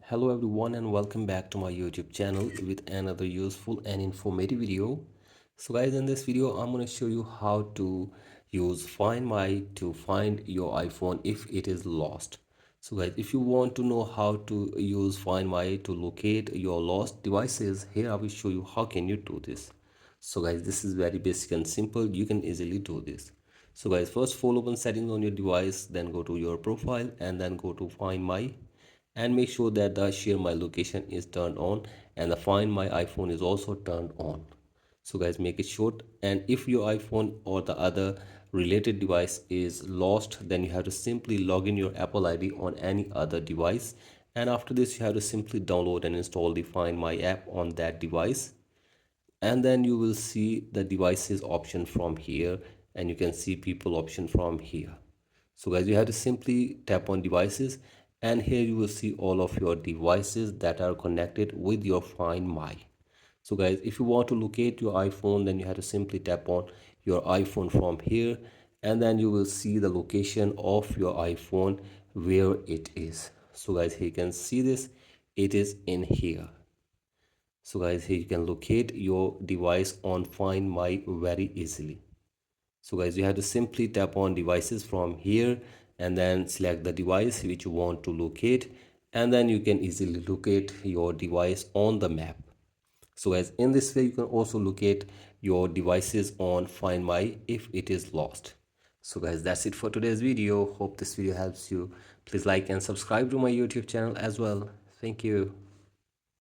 Hello everyone and welcome back to my YouTube channel with another useful and informative video. So guys, in this video I'm going to show you how to use Find My to find your iPhone if it is lost. So guys, if you want to know how to use Find My to locate your lost devices, here I will show you how can you do this. So guys, this is very basic and simple. You can easily do this. So guys, first follow open settings on your device, then go to your profile and then go to Find My and make sure that the share my location is turned on and the find my iPhone is also turned on. So guys, make it short. And if your iPhone or the other related device is lost, then you have to simply log in your Apple ID on any other device, and after this you have to simply download and install the Find My app on that device, and then you will see the devices option from here, and you can see people option from here. So guys, you have to simply tap on devices, and here you will see all of your devices that are connected with your Find My. So guys, if you want to locate your iPhone, then you have to simply tap on your iPhone from here, and then you will see the location of your iPhone where it is. So guys, here you can see this, it is in here. So guys, here you can locate your device on Find My very easily. So guys, you have to simply tap on devices from here and then select the device which you want to locate, and then you can easily locate your device on the map. So guys, in this way you can also locate your devices on Find My if it is lost. So guys, that's it for today's video. Hope this video helps you. Please like and subscribe to my YouTube channel as well. Thank you.